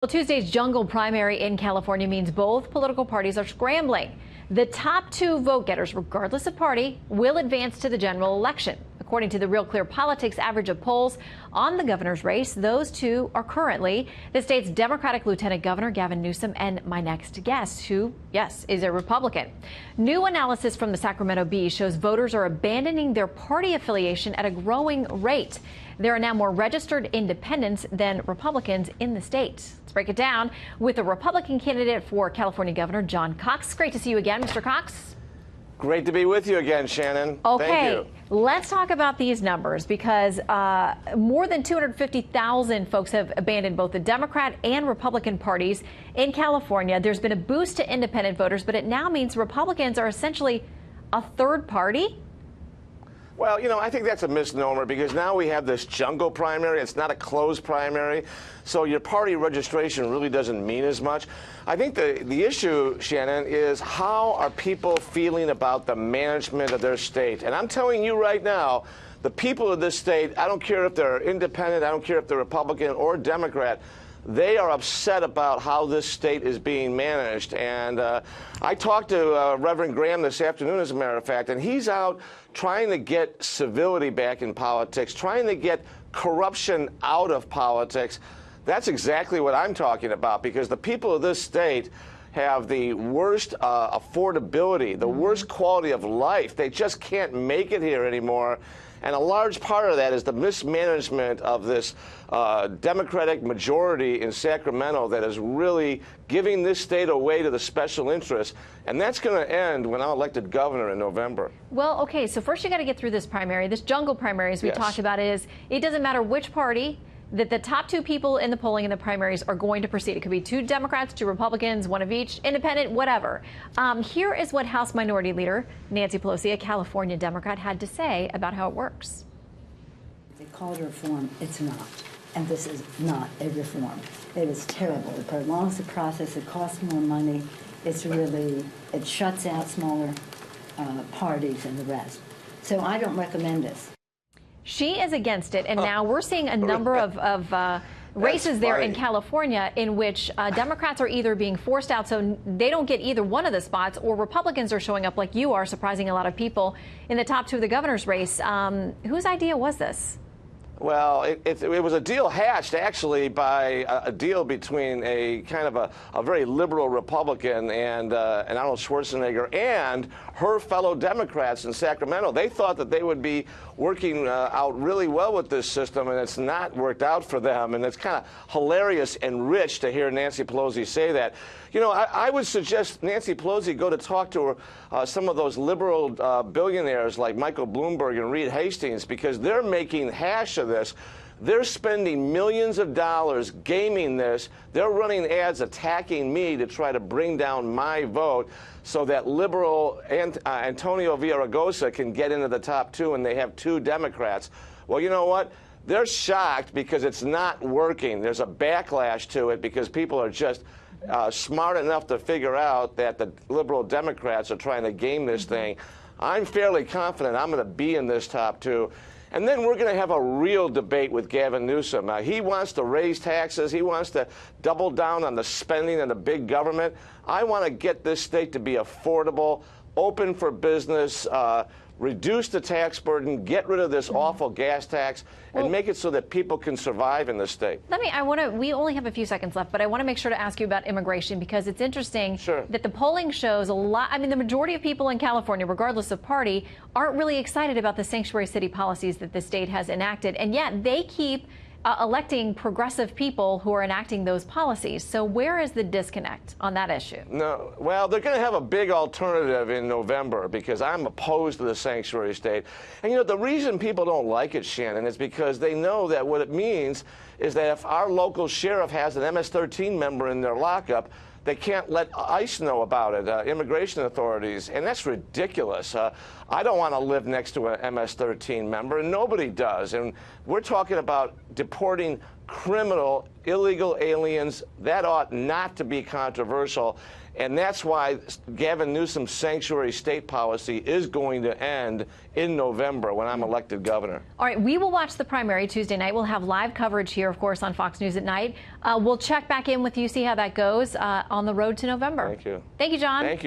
Well, Tuesday's jungle primary in California means both political parties are scrambling. The top two vote getters, regardless of party, will advance to the general election. According to the Real Clear Politics average of polls on the governor's race, those two are currently the state's Democratic Lieutenant Governor Gavin Newsom and my next guest, who, yes, is a Republican. New analysis from the Sacramento Bee shows voters are abandoning their party affiliation at a growing rate. There are now more registered independents than Republicans in the state. Let's break it down with the Republican candidate for California Governor, John Cox. Great to see you again, Mr. Cox. Great to be with you again, Shannon. Okay, Thank you. Let's talk about these numbers because more than 250,000 folks have abandoned both the Democrat and Republican parties in California. There's been a boost to independent voters, but it now means Republicans are essentially a third party. Well, you know, I think that's a misnomer because now we have this jungle primary. It's not a closed primary, so your party registration really doesn't mean as much. I think the issue, Shannon, is how are people feeling about the management of their state? And I'm telling you right now, the people of this state, I don't care if they're independent, I don't care if they're Republican or Democrat, they are upset about how this state is being managed. And I talked to Reverend Graham this afternoon, as a matter of fact, and he's out trying to get civility back in politics, trying to get corruption out of politics. That's exactly what I'm talking about, because the people of this state have the worst affordability, the worst quality of life. They just can't make it here anymore. And a large part of that is the mismanagement of this Democratic majority in Sacramento that is really giving this state away to the special interests. And that's going to end when I'm elected governor in November. Well, okay, so first you got to get through this primary. This jungle primary, as we talked about, is it doesn't matter which party, that the top two people in the polling in the primaries are going to proceed. It could be two Democrats, two Republicans, one of each, independent, whatever. Here is what House Minority Leader Nancy Pelosi, a California Democrat, had to say about how it works. They called it a reform. It's not. And this is not a reform. It is terrible. It prolongs the process. It costs more money. It's really, it shuts out smaller parties and the rest. So I don't recommend this. She is against it, and now we're seeing a number of races there in California in which Democrats are either being forced out so they don't get either one of the spots, or Republicans are showing up like you are, surprising a lot of people in the top two of the governor's race. Whose idea was this? Well, it was a deal hatched, actually, by a deal between a kind of a very liberal Republican and Arnold Schwarzenegger and her fellow Democrats in Sacramento. They thought that they would be working out really well with this system, and it's not worked out for them. And it's kind of hilarious and rich to hear Nancy Pelosi say that. You know, I would suggest Nancy Pelosi go to talk to some of those liberal billionaires like Michael Bloomberg and Reed Hastings, because they're making hash of this. They're spending millions of dollars gaming this. They're running ads attacking me to try to bring down my vote so that liberal Antonio Villaraigosa can get into the top two, and they have two Democrats. Well, you know what? They're shocked because it's not working. There's a backlash to it because people are just smart enough to figure out that the liberal Democrats are trying to game this thing. I'm fairly confident I'm going to be in this top two. And then we're going to have a real debate with Gavin Newsom. He wants to raise taxes. He wants to double down on the spending and the big government. I want to get this state to be affordable, open for business, reduce the tax burden, get rid of this awful gas tax, and make it so that people can survive in the state. We only have a few seconds left, but I want to make sure to ask you about immigration, because it's interesting that the polling shows a lot. I mean, the majority of people in California, regardless of party, aren't really excited about the sanctuary city policies that the state has enacted, and yet they keep electing progressive people who are enacting those policies. So where is the disconnect on that issue? No, well, they're going to have a big alternative in November because I'm opposed to the sanctuary state. And, you know, the reason people don't like it, Shannon, is because they know that what it means is that if our local sheriff has an MS-13 member in their lockup, they can't let ICE know about it, immigration authorities, and that's ridiculous. I don't want to live next to an MS-13 member, and nobody does. And we're talking about deporting criminal, illegal aliens. That ought not to be controversial. And that's why Gavin Newsom's sanctuary state policy is going to end in November when I'm elected governor. All right, we will watch the primary Tuesday night. We'll have live coverage here, of course, on Fox News at night. We'll check back in with you, see how that goes on the road to November. Thank you. Thank you, John. Thank you.